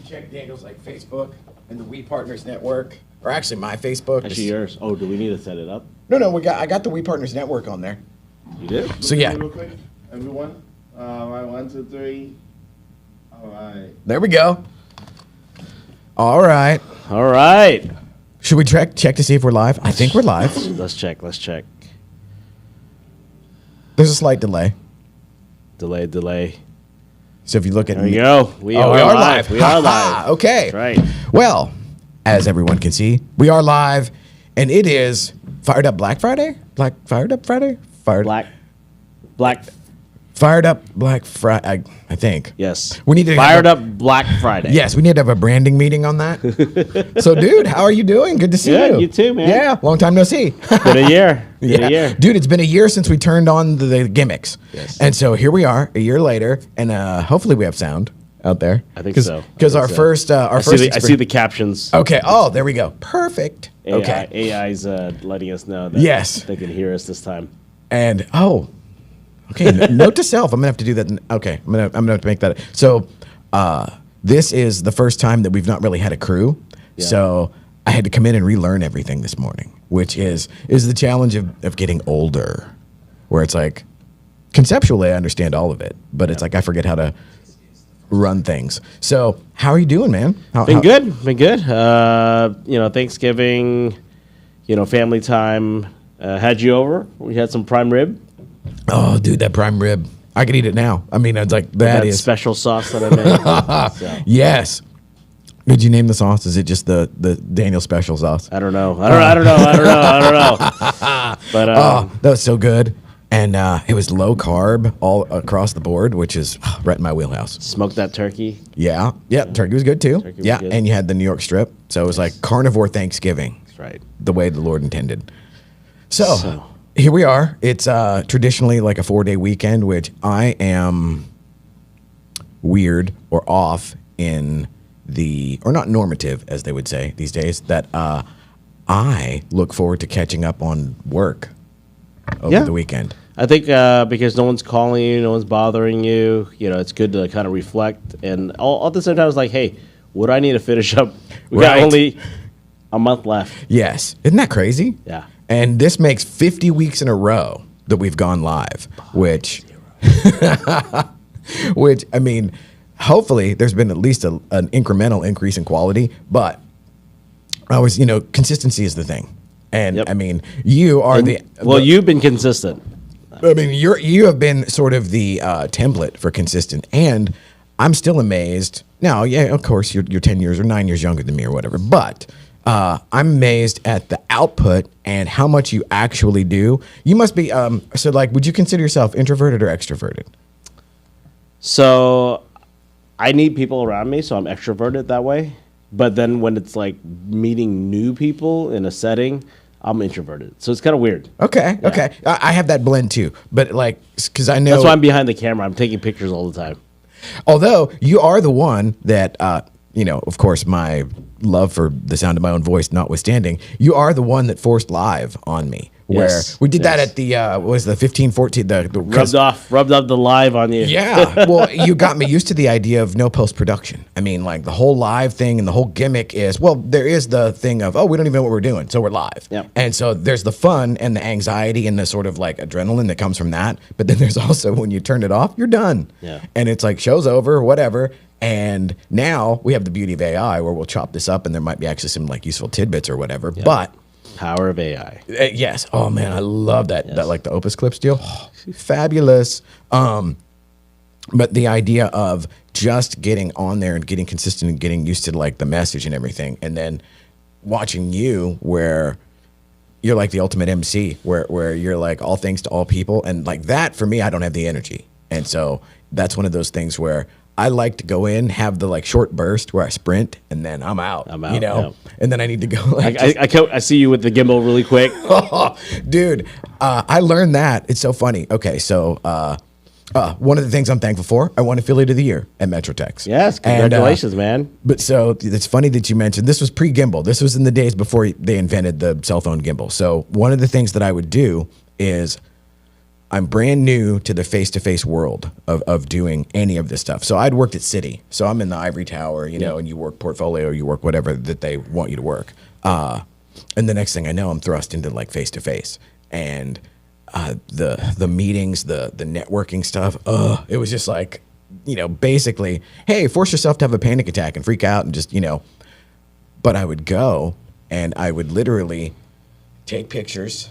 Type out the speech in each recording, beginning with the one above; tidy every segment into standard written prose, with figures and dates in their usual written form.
check Daniel's like Facebook and the We Partners Network, or actually my Facebook. Actually yours. Oh, do we need to set it up? No, I got the We Partners Network on there. You did? So yeah. Real quick, everyone. All right, 1, 2, 3. All right. There we go. All right. All right. Should we check to see if we're live? I think we're live. Let's check. There's a slight delay. Delay. So if you look at There we go. We are live. We are live. Okay. That's right. Well, as everyone can see, we are live, and it is Fired Up Black Friday? Fired Up Friday? Black. Fired Up Black Friday, I think. Yes. We need to Fired Up Black Friday. Yes, we need to have a branding meeting on that. So, dude, how are you doing? Good to see you. You too, man. Yeah, long time no see. Been a year. Dude, it's been a year since we turned on the gimmicks. Yes. And so here we are, a year later, and hopefully we have sound out there. I think so. Because our first I see the captions. Okay. Oh, there we go. Perfect. Okay. AI's letting us know that Yes. they can hear us this time. And okay. Note to self. I'm gonna have to do that. Okay. I'm gonna have to make that. So, this is the first time that we've not really had a crew. Yeah. So I had to come in and relearn everything this morning, which is the challenge of getting older, where it's like conceptually I understand all of it, but it's like I forget how to run things. So how are you doing, man? Been good. Thanksgiving, family time. Had you over. We had some prime rib. Oh, dude, that prime rib. I could eat it now. I mean, it's like that is special sauce that I made. So. Yes. Did you name the sauce? Is it just the Daniel special sauce? I don't know. I don't know. But that was so good. And it was low carb all across the board, which is right in my wheelhouse. Smoked that turkey. Yeah. Turkey was good too. Good. And you had the New York strip. So it was like carnivore Thanksgiving. That's right. The way the Lord intended. So here we are. It's traditionally like a 4-day weekend, which I am weird or off in or not normative, as they would say these days, that I look forward to catching up on work over the weekend. I think because no one's calling you, no one's bothering you, it's good to kind of reflect. And all at the same time, it's like, hey, what do I need to finish up? We got only a month left. Yes. Isn't that crazy? Yeah. And this makes 50 weeks in a row that we've gone live, which I mean, hopefully there's been at least an incremental increase in quality, but consistency is the thing. And I mean, you are you've been consistent. I mean, you have been sort of the template for consistent, and I'm still amazed. Now, yeah, of course, you're 10 years or 9 years younger than me or whatever, but I'm amazed at the output and how much you actually do. You must be, would you consider yourself introverted or extroverted? So I need people around me, so I'm extroverted that way. But then when it's like meeting new people in a setting, I'm introverted. So it's kind of weird. Okay. I have that blend too, but because I know. That's why I'm behind the camera. I'm taking pictures all the time. Although you are the one that, of course, my love for the sound of my own voice notwithstanding, you are the one that forced live on me. Where we did that at the what was the 15-14 the rubbed off the live on you. Yeah. Well, you got me used to the idea of no post-production. I mean, like the whole live thing and the whole gimmick is, there is the thing of, we don't even know what we're doing, so we're live. Yep. And so there's the fun and the anxiety and the sort of like adrenaline that comes from that. But then there's also when you turn it off, you're done. Yeah. And it's like show's over, whatever. And now we have the beauty of AI where we'll chop this up and there might be actually some like useful tidbits or whatever. Yep. But power of AI. Yes. Oh man, I love that. Yes. That like the Opus Clips deal. Oh, fabulous. But the idea of just getting on there and getting consistent and getting used to like the message and everything, and then watching you where you're like the ultimate MC, where you're like all things to all people, and like that for me, I don't have the energy, and so that's one of those things where I like to go in, have the like short burst where I sprint, and then I'm out. And then I need to go. Like, I see you with the gimbal really quick. Dude, I learned that. It's so funny. Okay, so one of the things I'm thankful for, I won Affiliate of the Year at Metrotex. Yes, congratulations, man. But so it's funny that you mentioned this was pre-gimbal. This was in the days before they invented the cell phone gimbal. So one of the things that I would do is I'm brand new to the face-to-face world of doing any of this stuff. So I'd worked at Citi. So I'm in the ivory tower, you know, and you work portfolio, you work whatever that they want you to work. And the next thing I know, I'm thrust into like face-to-face. And the meetings, the networking stuff, it was just like, you know, basically, hey, force yourself to have a panic attack and freak out and just, you know. But I would go and I would literally take pictures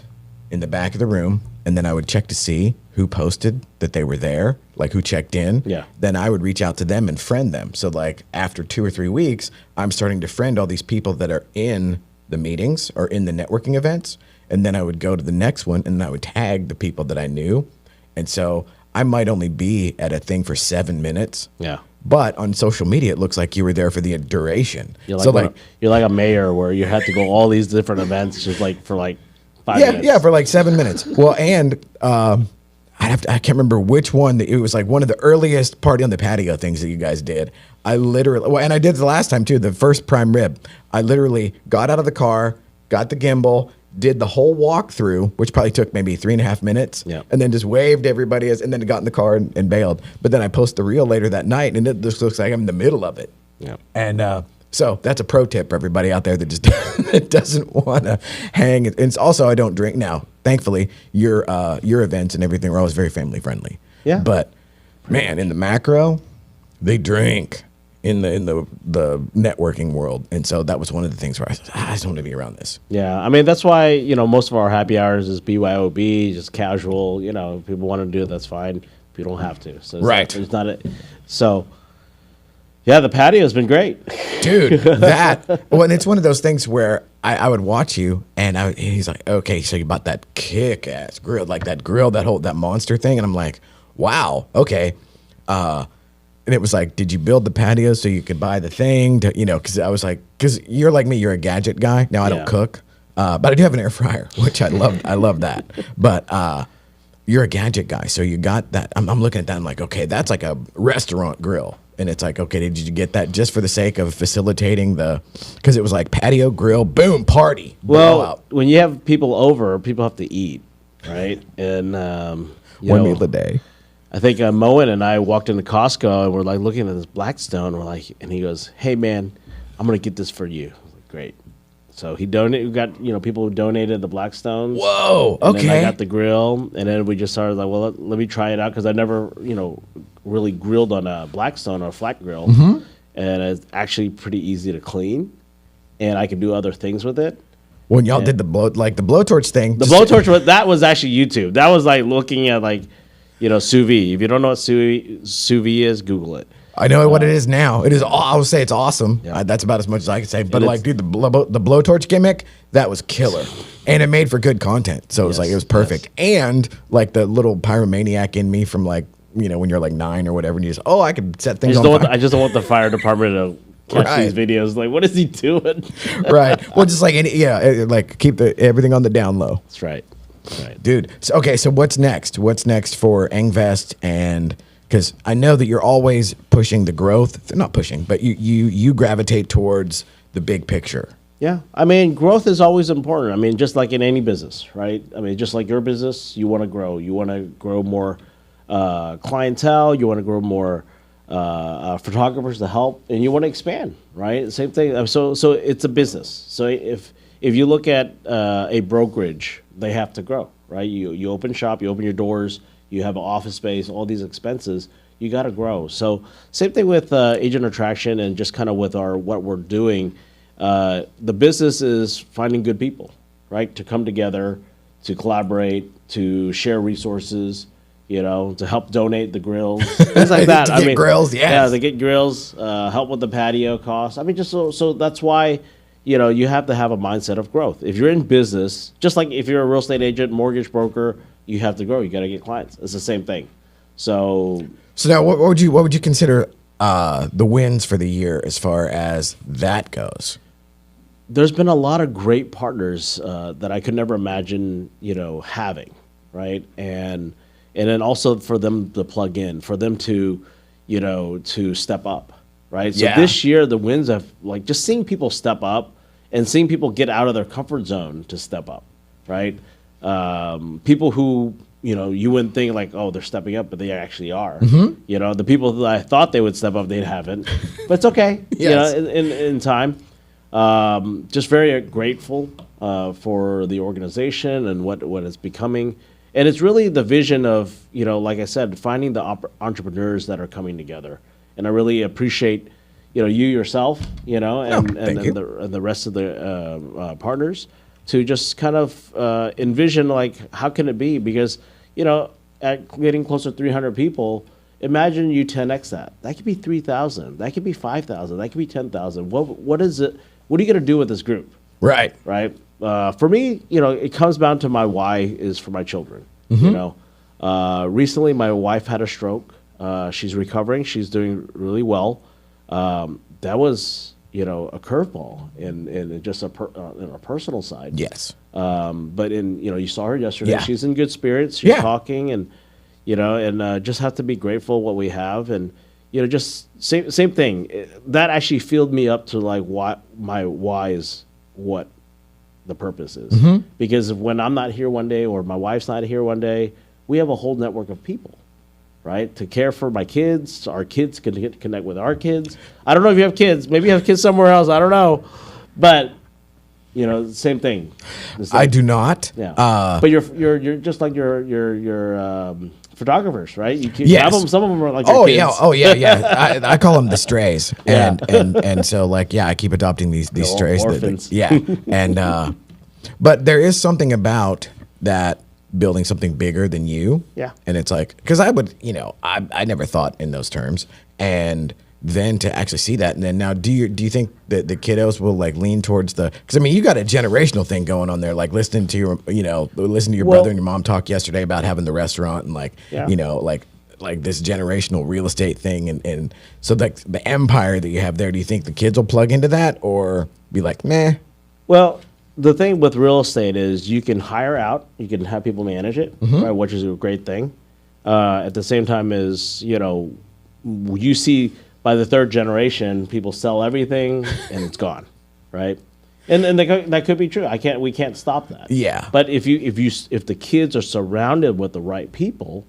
in the back of the room, and then I would check to see who posted that they were there, like who checked in. Yeah. Then I would reach out to them and friend them. So like after 2 or 3 weeks, I'm starting to friend all these people that are in the meetings or in the networking events. And then I would go to the next one and I would tag the people that I knew. And so I might only be at a thing for 7 minutes. Yeah. But on social media, it looks like you were there for the duration. You're like, so you're like a mayor where you had to go all these different events just like for like 5 minutes. Yeah, for like 7 minutes. Well, and I can't remember which one. It was like one of the earliest party on the patio things that you guys did. I literally, well, and I did it the last time too, the first prime rib. I literally got out of the car, got the gimbal, did the whole walkthrough, which probably took maybe 3.5 minutes, and then just waved everybody and then got in the car and bailed. But then I post the reel later that night, and it just looks like I'm in the middle of it. Yeah. And so that's a pro tip for everybody out there that just that doesn't want to hang. And it's also, I don't drink now. Thankfully, your events and everything are always very family friendly. Yeah. But man, in the macro, they drink in the networking world, and so that was one of the things where I said, I just don't want to be around this. Yeah, I mean that's why, you know, most of our happy hours is BYOB, just casual. You know, if people want to do it, that's fine. If you don't have to, so it's not a, so. Yeah, the patio has been great, dude. Well, and it's one of those things where I would watch you, and he's like, okay, so you bought that kick-ass grill, like that grill, that monster thing, and I'm like, wow, okay. And it was like, did you build the patio so you could buy the thing? To, you know, because I was like, because you're like me, you're a gadget guy. Now I don't cook, but I do have an air fryer, which I love. I love that. But you're a gadget guy, so you got that. I'm looking at that. I'm like, okay, that's like a restaurant grill. And it's like, okay, did you get that just for the sake of facilitating because it was like patio, grill, boom, party. Well, when you have people over, people have to eat, right? And one meal a day. I think Moen and I walked into Costco and we're like looking at this Blackstone. We're like, and he goes, "Hey man, I'm gonna get this for you." I was like, great. So he donated. We got people who donated the Blackstones. Whoa. And okay. then I got the grill, and then we just started like, well, let me try it out because I never really grilled on a Blackstone or a flat grill, and it's actually pretty easy to clean, and I can do other things with it. When y'all did the blowtorch thing, the blowtorch that was actually YouTube. That was like looking at sous vide. If you don't know what sous vide is, Google it. I know what it is now. It is. I would say it's awesome. Yeah. That's about as much as I can say. But dude, the blowtorch gimmick, that was killer, and it made for good content. So it was it was perfect. Yes. And like the little pyromaniac in me from when you're like 9 or whatever, and you just I could set things on fire. I just don't want the fire department to catch these videos. Like, what is he doing? Right. Well, just like keep everything on the down low. That's right. Right. Dude. So, okay. So what's next? What's next for Engvest? And because I know that you're always pushing the growth. Not pushing, but you gravitate towards the big picture. Yeah. I mean, growth is always important. I mean, just like in any business, right? I mean, just like your business, you want to grow. You want to grow more clientele. You want to grow more photographers to help, and you want to expand, right? Same thing. So it's a business. So if you look at a brokerage, they have to grow, right? You open shop, you open your doors, you have an office space, all these expenses, you got to grow. So same thing with agent attraction and just kind of with what we're doing. The business is finding good people, right? To come together, to collaborate, to share resources, to help donate the grills, things like that. To get grills, yes. Yeah, to get grills, help with the patio costs. I mean, just so that's why, you have to have a mindset of growth. If you're in business, just like if you're a real estate agent, mortgage broker, you have to grow. You got to get clients. It's the same thing. So now, what would you consider the wins for the year as far as that goes? There's been a lot of great partners that I could never imagine, having, right? And then also for them to plug in, for them to, to step up, right? So this year, the wins have just seeing people step up and seeing people get out of their comfort zone to step up, right? People who you wouldn't think like, oh, they're stepping up, but they actually are. Mm-hmm. The people that I thought they would step up, they haven't. But it's okay. Yes. In time. Just very grateful for the organization and what it's becoming. And it's really the vision of, like I said, finding the entrepreneurs that are coming together. And I really appreciate, you yourself, and the rest of the partners to just kind of envision, like, how can it be? Because, at getting closer to 300 people, imagine you 10x that. That could be 3,000. That could be 5,000. That could be 10,000. What is it? What are you going to do with this group? Right. Right. For me, it comes down to my why is for my children. Recently my wife had a stroke. She's recovering. She's doing really well. That was, a curveball in just in a personal side. Yes. But you saw her yesterday. Yeah. She's in good spirits. She's talking and, just have to be grateful what we have. And, just same thing. That actually filled me up to like why is what the purpose is. Because when I'm not here one day or my wife's not here one day, we have a whole network of people, right? To care for my kids. Our kids can connect with our kids. I don't know if you have kids. Maybe you have kids somewhere else. I don't know. But, same thing. I do not. Yeah. But you're just like your photographers, right? You Yes. have them. Some of them are like your kids. Yeah. I call them the strays, and so like I keep adopting these strays. Orphans. And but there is something about that building something bigger than you. Yeah. And it's like because I would I never thought in those terms, and then to actually see that, and then now do you think that the kiddos will like lean towards because I mean you got a generational thing going on there, like listening to your brother and your mom talk yesterday about having the restaurant and like like this generational real estate thing, and so like the empire that you have there, do you think the kids will plug into that or be like meh? Well, the thing with real estate is you can hire out, you can have people manage it, right, which is a great thing. At the same time as you see. By the third generation, people sell everything and it's gone, right? And that could be true. We can't stop that. Yeah. But if the kids are surrounded with the right people,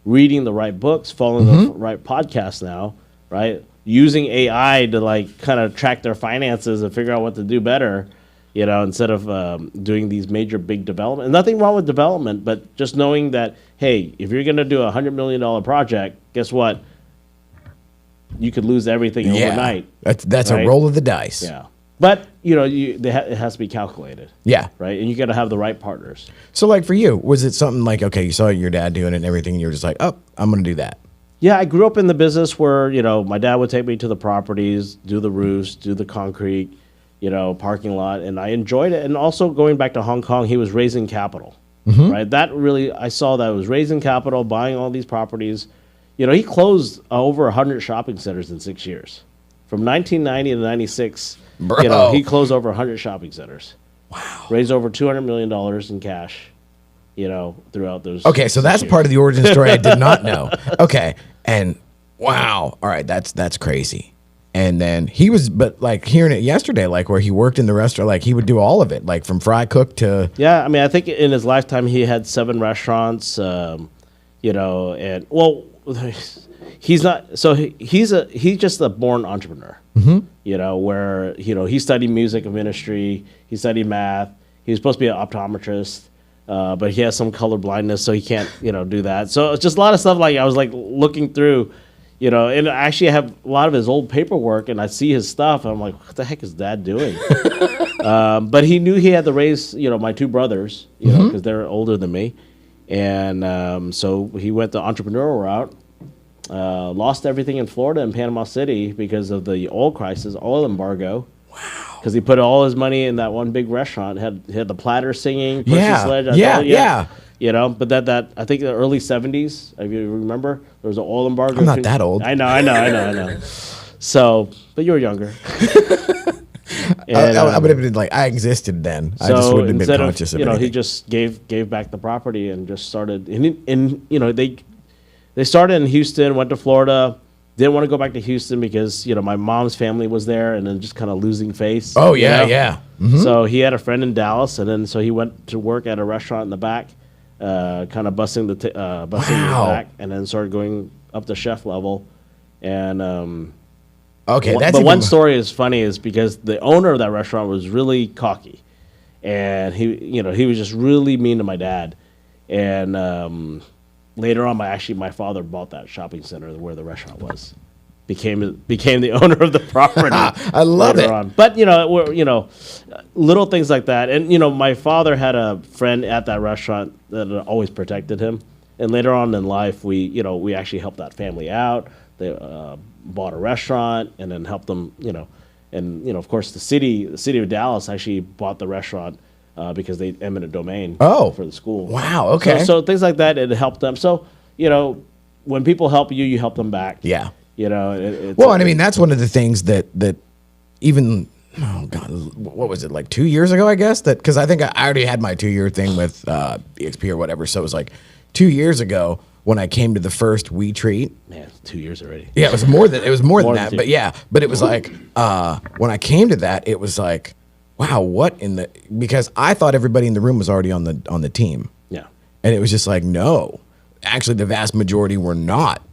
reading the right books, following the right podcasts now, right? Using AI to like kind of track their finances and figure out what to do better, instead of doing these major big development. And nothing wrong with development, but just knowing that, hey, if you're going to do a $100 million project, guess what? You could lose everything overnight. That's right? a roll of the dice. Yeah. But, it has to be calculated. Yeah. Right? And you got to have the right partners. So, like, for you, was it something like, okay, you saw your dad doing it and everything, and you were just like, oh, I'm going to do that? Yeah, I grew up in the business where, my dad would take me to the properties, do the roofs, do the concrete, parking lot, and I enjoyed it. And also going back to Hong Kong, he was raising capital, right? That really, I saw that it was raising capital, buying all these properties. He closed over 100 shopping centers in 6 years. From 1990 to 96, he closed over 100 shopping centers. Wow. Raised over $200 million in cash, throughout those. Okay, so that's part of the origin story I did not know. Okay, and wow. All right, that's crazy. And then but like hearing it yesterday, like where he worked in the restaurant, like he would do all of it, like from fry cook to. Yeah, I mean, I think in his lifetime he had 7 restaurants, and well. He's not. So he's just a born entrepreneur. Where he studied music and ministry. He studied math. He was supposed to be an optometrist, but he has some color blindness, so he can't do that. So it's just a lot of stuff. Like I was like looking through, and actually I have a lot of his old paperwork, and I see his stuff. And I'm like, what the heck is Dad doing? But he knew he had to raise my 2 brothers, because they're older than me. And so he went the entrepreneurial route, lost everything in Florida and Panama City because of the oil crisis, oil embargo. Wow. Because he put all his money in that one big restaurant. He had the platter singing, Percy Sledge. Yeah. But that I think the early 70s, if you remember, there was an oil embargo. I'm not that old. I know. So, but you were younger. I would have been like, I existed then. I just wouldn't have been conscious of anything. He just gave back the property and just started. And they started in Houston, went to Florida, didn't want to go back to Houston because my mom's family was there, and then just kind of losing face. Oh yeah, yeah. So he had a friend in Dallas, and then so he went to work at a restaurant in the back, kind of busting the back, and then started going up to chef level. And Okay, but that's one story is funny is because the owner of that restaurant was really cocky, and he was just really mean to my dad. And later on, my father bought that shopping center where the restaurant was, became the owner of the property. I love it. On. But little things like that. And my father had a friend at that restaurant that always protected him. And later on in life, we actually helped that family out. They bought a restaurant and then helped them. And of course, the city of Dallas actually bought the restaurant. Because they eminent domain for the school. Wow, okay. So things like that, it helped them. So, when people help you, you help them back. Yeah. It's Well, and I mean, that's one of the things that even, oh God, what was it, like 2 years ago, I guess? That because I think I already had my 2-year thing with EXP or whatever. So it was like 2 years ago when I came to the first We Treat. Man, it's 2 years already. Yeah, it was more than More that. than But yeah, but it was like, when I came to that, it was like, wow, what in the, because I thought everybody in the room was already on the team. Yeah. And it was just like, no, actually the vast majority were not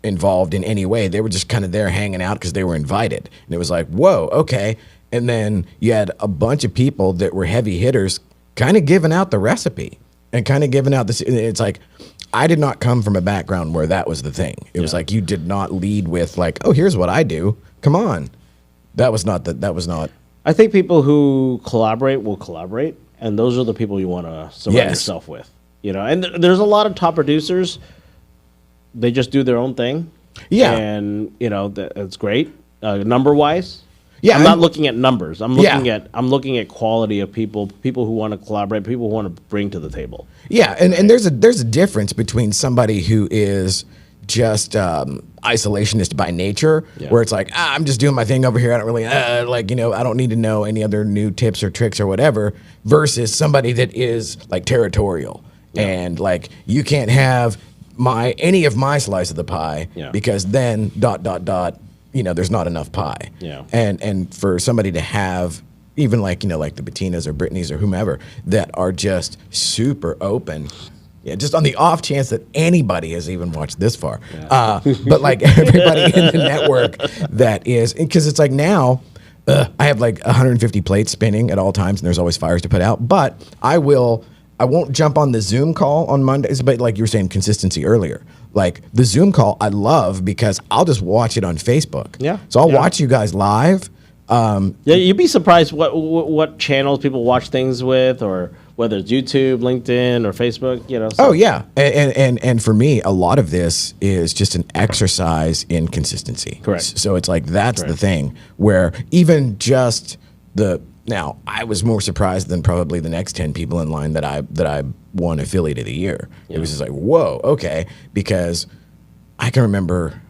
involved in any way. They were just kind of there hanging out because they were invited. And it was like, whoa, okay. And then you had a bunch of people that were heavy hitters kind of giving out the recipe and kind of giving out this. It's like, I did not come from a background where that was the thing. It was like, you did not lead with like, oh, here's what I do. Come on. That was not. I think people who collaborate will collaborate, and those are the people you want to surround yourself with. And there's a lot of top producers. They just do their own thing. Yeah. And that's great. Number wise. Yeah. I'm not looking at numbers. I'm looking at quality of people who want to collaborate, people who want to bring to the table. Yeah, and there's a difference between somebody who is just isolationist by nature, where it's like, I'm just doing my thing over here. I don't really I don't need to know any other new tips or tricks or whatever, versus somebody that is like territorial and like, you can't have any of my slice of the pie because then ... there's not enough pie. Yeah. And for somebody to have even like the Bettinas or Brittany's or whomever that are just super open. Yeah, just on the off chance that anybody has even watched this far. Yeah. But like everybody in the network that is, because it's like now I have like 150 plates spinning at all times and there's always fires to put out. But I won't jump on the Zoom call on Mondays, but like you were saying, consistency earlier. Like the Zoom call I love because I'll just watch it on Facebook. Yeah. So I'll watch you guys live. You'd be surprised what channels people watch things with, or whether it's YouTube, LinkedIn, or Facebook. Oh yeah, and for me, a lot of this is just an exercise in consistency. Correct. So it's like that's the thing where even just now I was more surprised than probably the next 10 people in line that I won Affiliate of the Year. Yeah. It was just like, whoa, okay, because I can remember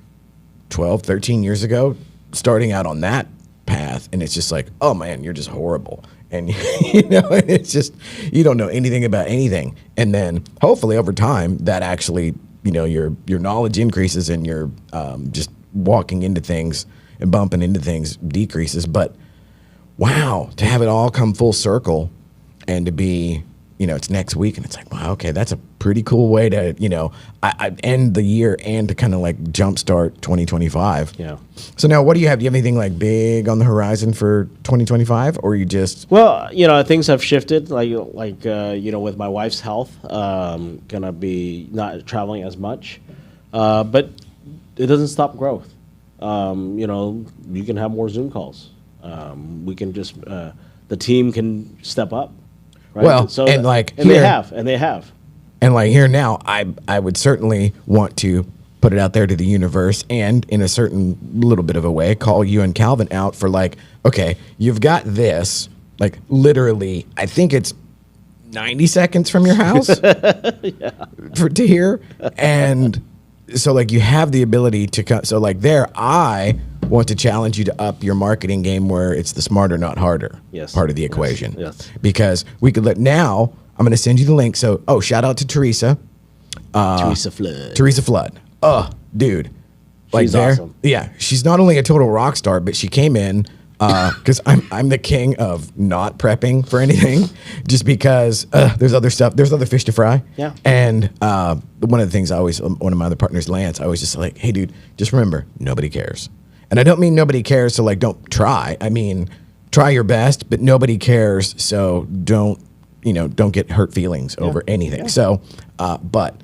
12, 13 years ago starting out on that path, and it's just like, oh man, you're just horrible, and it's just, you don't know anything about anything, and then hopefully over time that actually your knowledge increases and your just walking into things and bumping into things decreases. But wow, to have it all come full circle and to be, it's next week and it's like, wow, okay, that's a pretty cool way to, I end the year and to kind of like jumpstart 2025. Yeah. So now what do you have? Do you have anything like big on the horizon for 2025, or you just? Well, things have shifted, like with my wife's health, gonna be not traveling as much, but it doesn't stop growth. You can have more Zoom calls. We can just, the team can step up. Right? Well, they have. And like here now, I would certainly want to put it out there to the universe, and in a certain little bit of a way, call you and Calvin out for like, okay, you've got this, like literally, I think it's 90 seconds from your house to here. And so like you have the ability to cut. So like there, I want to challenge you to up your marketing game where it's the smarter, not harder part of the equation. Yes. Because we could now, I'm going to send you the link. So, shout out to Teresa. Teresa Flood. Oh, dude. She's awesome. Yeah. She's not only a total rock star, but she came in because I'm the king of not prepping for anything, just because there's other stuff, there's other fish to fry. Yeah. And one of the things I always, one of my other partners, Lance, I always just like, hey, dude, just remember, nobody cares. And I don't mean nobody cares, so like don't try. I mean, try your best, but nobody cares, so don't get hurt feelings over anything. Yeah. So, but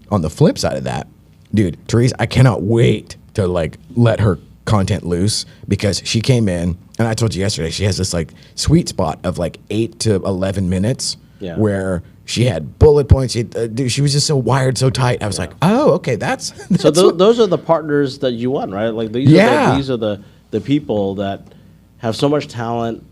on the flip side of that, dude, Therese, I cannot wait to like let her content loose, because she came in, and I told you yesterday, she has this like sweet spot of like 8 to 11 minutes where she had bullet points. Dude, she was just so wired, so tight. I was like, oh, okay, that's so those are the partners that you want, right? Like these are the people that have so much talent,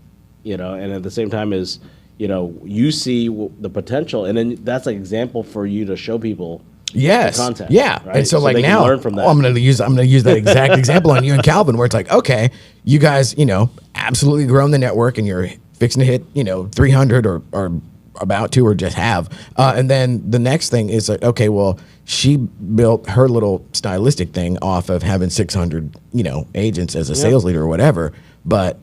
and at the same time is, you see the potential, and then that's an example for you to show people. Yes. Content. Yeah. Right? And so like they now, can learn from that. I'm gonna use that exact example on you and Calvin, where it's like, okay, you guys, absolutely grown the network, and you're fixing to hit, 300 or about to, or just have. And then the next thing is like, okay, well, she built her little stylistic thing off of having 600, agents as a sales leader or whatever. But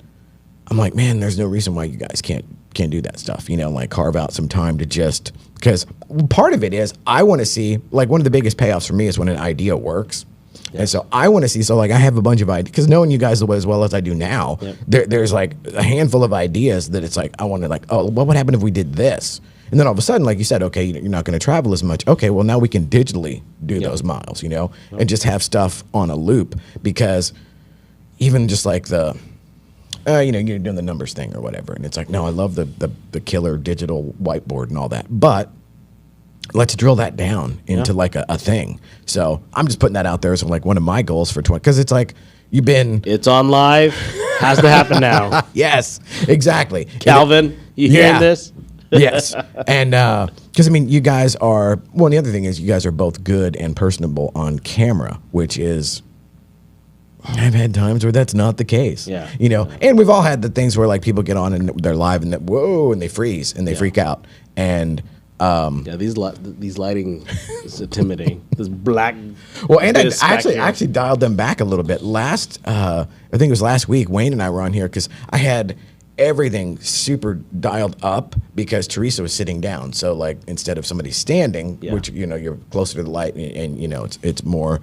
I'm like, man, there's no reason why you guys can't do that stuff, like carve out some time to just, because part of it is I want to see, like, one of the biggest payoffs for me is when an idea works. And so I want to see, so like I have a bunch of ideas, because knowing you guys as well as I do now, there's like a handful of ideas that it's like, I want to like, oh, what would happen if we did this? And then all of a sudden, like you said, okay, you're not going to travel as much. Okay, well, now we can digitally do those miles, and just have stuff on a loop, because even just like the, you're doing the numbers thing or whatever. And it's like, no, I love the killer digital whiteboard and all that. But let's drill that down into like a thing. So I'm just putting that out there as like one of my goals for 20, because it's like it's on live, has to happen now. Yes, exactly. Calvin, you hearing this? Yes. And because I mean, you guys are, well, the other thing is you guys are both good and personable on camera, which is, I've had times where that's not the case. Yeah. And we've all had the things where like people get on and they're live and whoa, and they freeze and they freak out. And these lighting is intimidating. This black. Well, and I actually dialed them back a little bit. I think it was last week, Wayne and I were on here because I had everything super dialed up because Teresa was sitting down. So like instead of somebody standing, which you're closer to the light and it's more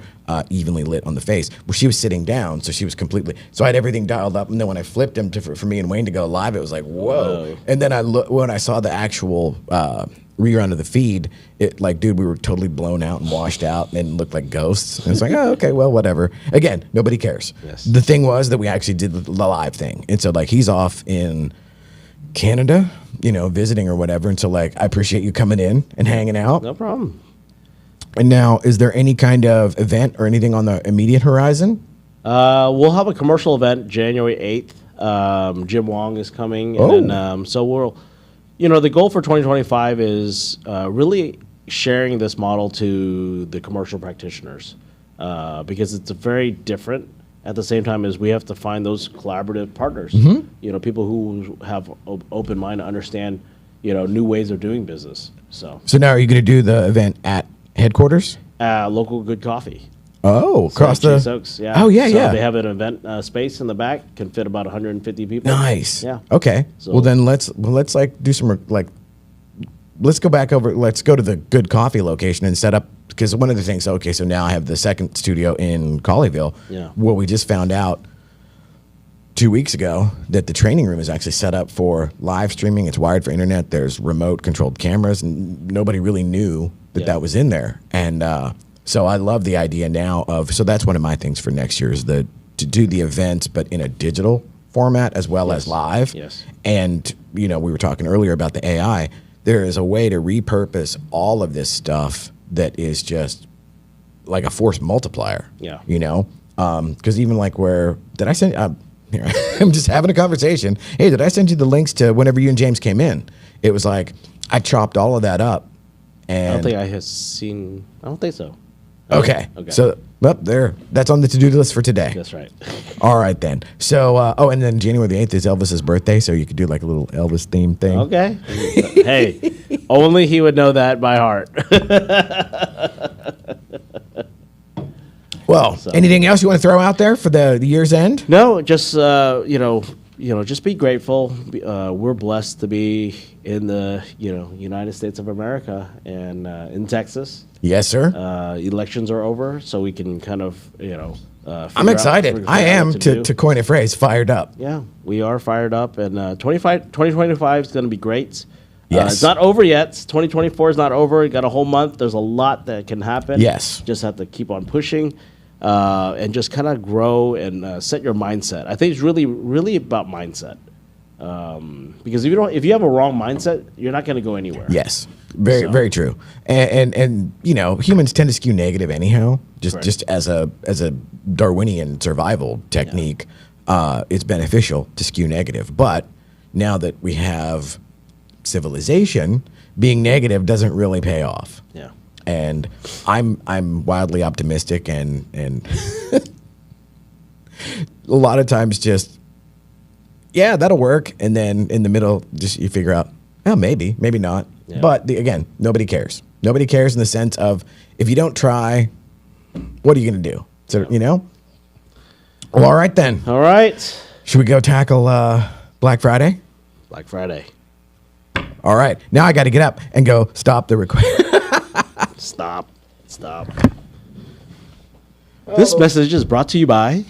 evenly lit on the face. Well, she was sitting down, so she was completely. So I had everything dialed up, and then when I flipped him for me and Wayne to go live, it was like whoa. And then when I saw the actual rerun of the feed, it like, dude, we were totally blown out and washed out and looked like ghosts. And it's like, oh, okay, well, whatever. Again, nobody cares. Yes. The thing was that we actually did the live thing. And so like he's off in Canada, visiting or whatever. And so like, I appreciate you coming in and hanging out. No problem. And now, is there any kind of event or anything on the immediate horizon? We'll have a commercial event January 8th. Jim Wong is coming. And then, so we'll, the goal for 2025 is really sharing this model to the commercial practitioners because it's very different. At the same time as we have to find those collaborative partners, people who have open mind to understand, new ways of doing business. So now are you going to do the event at headquarters? Local Good Coffee. Oh, across the Oaks, yeah. Oh, yeah, so yeah. They have an event space in the back, can fit about 150 people. Nice. Yeah. Okay. So, well, then let's like do some like. Let's go back over. Let's go to the Good Coffee location and set up, because one of the things. Okay, so now I have the second studio in Colleyville. Yeah. Well, we just found out 2 weeks ago that the training room is actually set up for live streaming. It's wired for internet. There's remote controlled cameras, and nobody really knew that was in there. And so I love the idea now of. So that's one of my things for next year is to do the events, but in a digital format as well as live. Yes. And we were talking earlier about the AI. There is a way to repurpose all of this stuff that is just like a force multiplier. Yeah. Because even like did I send? Here, I'm just having a conversation. Hey, did I send you the links to whenever you and James came in? It was like I chopped all of that up. And I don't think I have seen. I don't think so. Okay. So there. That's on the to-do list for today. That's right. All right then. So and then January the 8th is Elvis's birthday, so you could do like a little Elvis themed thing. Okay. Hey, only he would know that by heart. Well, anything else you want to throw out there for the year's end? No, just just be grateful. We're blessed to be in the United States of America and in Texas. Yes, sir. Elections are over, so we can kind of I'm excited. I am, to coin a phrase, fired up. Yeah, we are fired up, and 2025 is going to be great. Yes. It's not over yet. 2024 is not over. You got a whole month. There's a lot that can happen. Yes. Just have to keep on pushing and just kind of grow and set your mindset. I think it's really, really about mindset. Because if you have a wrong mindset, you're not going to go anywhere. Yes, very true. And humans tend to skew negative anyhow. Just as a Darwinian survival technique, it's beneficial to skew negative. But now that we have civilization, being negative doesn't really pay off. Yeah. And I'm wildly optimistic, and a lot of times just. Yeah, that'll work. And then in the middle, just you figure out, oh, maybe not. Yeah. But again, nobody cares. Nobody cares in the sense of if you don't try, what are you going to do? So, Well, all right then. All right. Should we go tackle Black Friday? Black Friday. All right. Now I got to get up and go stop the recording. Stop. This message is brought to you by.